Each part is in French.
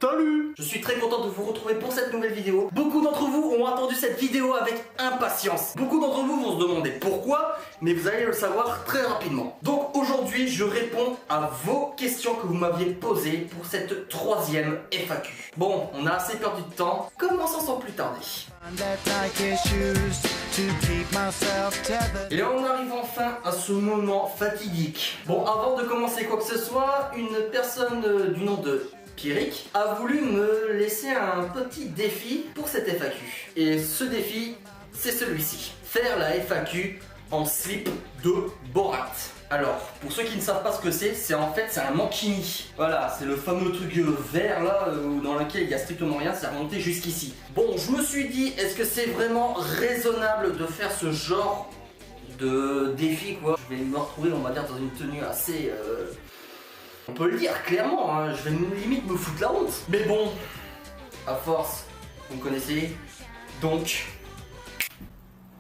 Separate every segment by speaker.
Speaker 1: Salut! Je suis très content de vous retrouver pour cette nouvelle vidéo. Beaucoup d'entre vous ont attendu cette vidéo avec impatience. Beaucoup d'entre vous vont se demander pourquoi, mais vous allez le savoir très rapidement. Donc aujourd'hui, je réponds à vos questions que vous m'aviez posées pour cette troisième FAQ. Bon, on a assez perdu de temps, commençons sans plus tarder. Et là on arrive enfin à ce moment fatidique. Bon, avant de commencer quoi que ce soit, une personne du nom de Pierrick a voulu me laisser un petit défi pour cette FAQ. Et ce défi, c'est celui-ci. Faire la FAQ en slip de Borat. Alors, pour ceux qui ne savent pas ce que c'est en fait un mankini. Voilà, c'est le fameux truc vert là, dans lequel il n'y a strictement rien, c'est remonté jusqu'ici. Bon, je me suis dit, est-ce que c'est vraiment raisonnable de faire ce genre de défi quoi? Je vais me retrouver, on va dire, dans une tenue assez... on peut le dire clairement, hein, je vais limite me foutre la honte. Mais bon, à force, vous me connaissez, donc...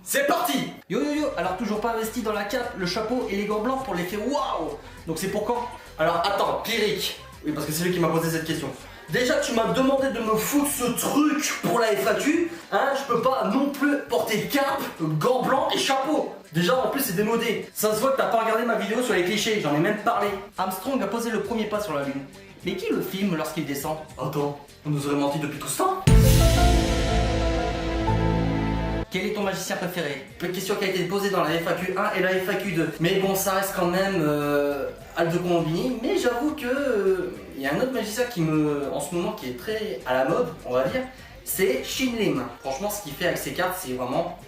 Speaker 1: c'est parti! Yo yo yo, alors toujours pas investi dans la cape, le chapeau et les gants blancs pour l'effet waouh! Donc c'est pour quand? Alors attends, Pierrick, oui parce que c'est lui qui m'a posé cette question. Déjà tu m'as demandé de me foutre ce truc pour la FAQ, hein, je peux pas non plus porter cape, gants blancs et chapeau. Déjà en plus c'est démodé. Ça se voit que t'as pas regardé ma vidéo sur les clichés, j'en ai même parlé. Armstrong a posé le premier pas sur la lune. Mais qui le filme lorsqu'il descend? Attends, on nous aurait menti depuis tout ce temps? Quel est ton magicien préféré? Une question qui a été posée dans la FAQ 1 et la FAQ 2. Mais bon, ça reste quand même Aldo Colombini. Mais j'avoue que il y a un autre magicien qui en ce moment qui est très à la mode, on va dire, c'est Shin Lim. Franchement, ce qu'il fait avec ses cartes, c'est vraiment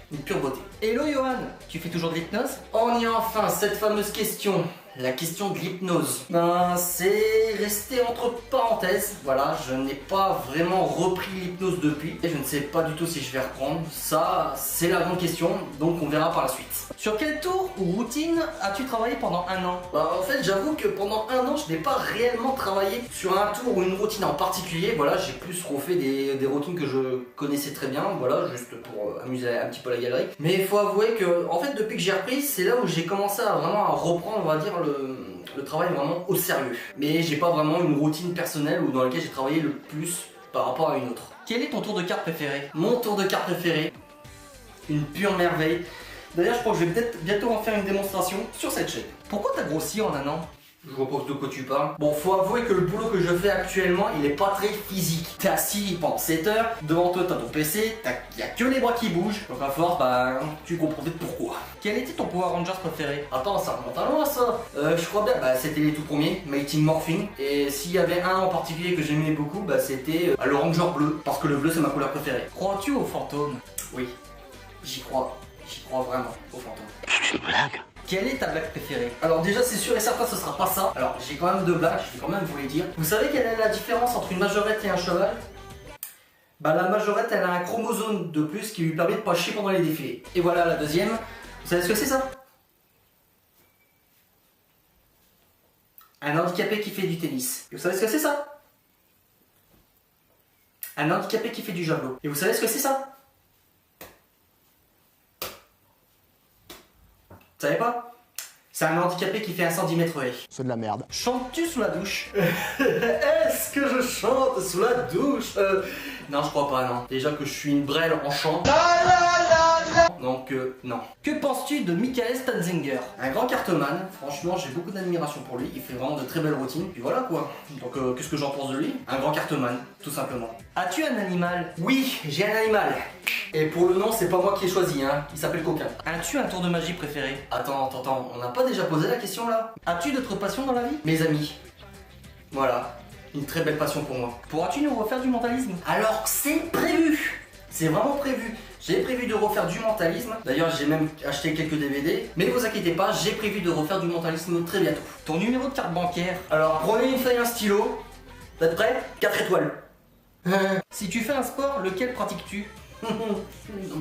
Speaker 1: une pure beauté. Hello Johan, tu fais toujours de l'hypnose? On y est enfin, cette fameuse question. La question de l'hypnose. Ben, c'est resté entre parenthèses. Voilà, je n'ai pas vraiment repris l'hypnose depuis. Et je ne sais pas du tout si je vais reprendre. Ça, c'est la grande question. Donc, on verra par la suite. Sur quel tour ou routine as-tu travaillé pendant un an? Bah, en fait, j'avoue que pendant un an, je n'ai pas réellement travaillé sur un tour ou une routine en particulier. Voilà, j'ai plus refait des routines que je connaissais très bien. Voilà, juste pour amuser un petit peu la galerie. Mais il faut avouer que, en fait, depuis que j'ai repris, c'est là où j'ai commencé à vraiment reprendre, on va dire, le travail vraiment au sérieux. Mais j'ai pas vraiment une routine personnelle ou dans laquelle j'ai travaillé le plus par rapport à une autre. Quel est ton tour de carte préféré? Mon tour de carte préféré, une pure merveille. D'ailleurs je crois que je vais peut-être bientôt en faire une démonstration sur cette chaîne. Pourquoi t'as grossi en un an? Je vois pas de quoi tu parles. Bon, faut avouer que le boulot que je fais actuellement, il est pas très physique. T'es assis pendant 7 heures, devant toi t'as ton PC, y a que les bras qui bougent. Donc à force, bah, tu comprends peut-être pourquoi. Quel était ton Power Rangers préféré? Attends, ça remonte à loin ça. Je crois bien, bah c'était les tout premiers, Mighty Morphin. Et s'il y avait un en particulier que j'aimais beaucoup, bah c'était le Ranger bleu. Parce que le bleu c'est ma couleur préférée. Crois-tu aux fantômes? Oui, j'y crois. J'y crois vraiment aux fantômes. C'est une blague? Quelle est ta blague préférée? Alors déjà c'est sûr et certain ce sera pas ça. Alors j'ai quand même deux blagues, je vais quand même vous les dire. Vous savez quelle est la différence entre une majorette et un cheval? Bah la majorette elle a un chromosome de plus qui lui permet de pas chier pendant les défilés. Et voilà la deuxième. Vous savez ce que c'est ça? Un handicapé qui fait du tennis. Et vous savez ce que c'est ça? Un handicapé qui fait du javelot. Et vous savez ce que c'est ça? Vous savez pas? C'est un handicapé qui fait 110 mètres haies.
Speaker 2: C'est de la merde.
Speaker 1: Chantes-tu sous la douche? Est-ce que je chante sous la douche? Non, je crois pas, non. Déjà que je suis une brêle en chant. Donc, non. Que penses-tu de Michael Stanzinger? Un grand cartoman. Franchement, j'ai beaucoup d'admiration pour lui. Il fait vraiment de très belles routines. Puis voilà quoi. Donc, qu'est-ce que j'en pense de lui? Un grand cartoman, tout simplement. As-tu un animal? Oui, j'ai un animal. Et pour le nom, c'est pas moi qui ai choisi, hein. Il s'appelle Coquin. As-tu un tour de magie préféré? Attends, on n'a pas déjà posé la question là? As-tu d'autres passions dans la vie? Mes amis. Voilà, une très belle passion pour moi. Pourras-tu nous refaire du mentalisme? Alors, c'est prévu. C'est vraiment prévu. J'ai prévu de refaire du mentalisme. D'ailleurs, j'ai même acheté quelques DVD. Mais ne vous inquiétez pas, j'ai prévu de refaire du mentalisme très bientôt. Ton numéro de carte bancaire? Alors, prenez une feuille et un stylo. Vous êtes prêts? 4 étoiles. Si tu fais un sport, lequel pratiques-tu?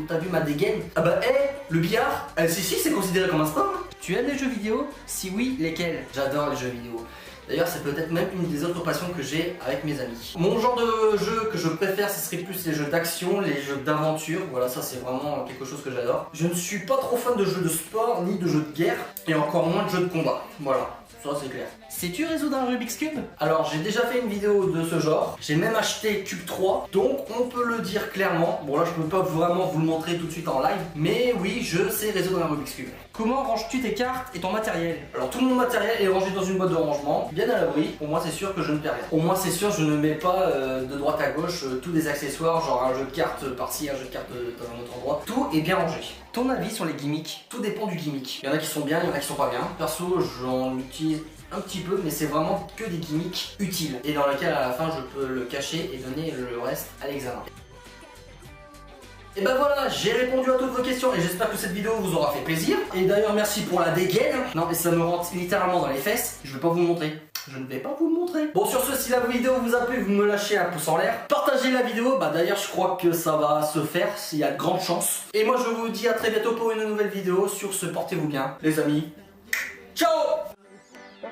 Speaker 1: T'as vu ma dégaine? Ah bah, le billard? Si, c'est considéré comme un sport. Tu aimes les jeux vidéo? Si oui, lesquels? J'adore les jeux vidéo. D'ailleurs, c'est peut-être même une des autres passions que j'ai avec mes amis. Mon genre de jeu que je préfère, ce serait plus les jeux d'action, les jeux d'aventure. Voilà, ça c'est vraiment quelque chose que j'adore. Je ne suis pas trop fan de jeux de sport, ni de jeux de guerre, et encore moins de jeux de combat. Voilà. Ça c'est clair. Sais-tu résoudre un Rubik's Cube? Alors j'ai déjà fait une vidéo de ce genre, j'ai même acheté Cube 3, donc on peut le dire clairement. Bon là je peux pas vraiment vous le montrer tout de suite en live, mais oui je sais résoudre un Rubik's Cube. Comment ranges-tu tes cartes et ton matériel? Alors tout mon matériel est rangé dans une boîte de rangement, bien à l'abri. Pour moi c'est sûr que je ne perds rien. Au moins c'est sûr je ne mets pas de droite à gauche tous des accessoires, genre un jeu de cartes par-ci, un jeu de cartes dans un autre endroit. Tout est bien rangé. Ton avis sur les gimmicks? Tout dépend du gimmick. Il y en a qui sont bien, il y en a qui sont pas bien. Perso j'en utilise un petit peu, mais c'est vraiment que des gimmicks utiles et dans lesquels à la fin je peux le cacher et donner le reste à l'examen. Et ben voilà, j'ai répondu à toutes vos questions et j'espère que cette vidéo vous aura fait plaisir. Et d'ailleurs merci pour la dégaine. Non mais ça me rentre littéralement dans les fesses. Je vais pas vous le montrer. Je ne vais pas vous le montrer. Bon sur ce, si la vidéo vous a plu, vous me lâchez un pouce en l'air. Partagez la vidéo, bah d'ailleurs je crois que ça va se faire, s'il y a de grandes chances. Et moi je vous dis à très bientôt pour une nouvelle vidéo. Sur ce, portez-vous bien les amis. Ciao. Okay,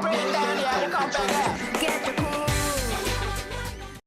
Speaker 1: bring it down, yeah, come back.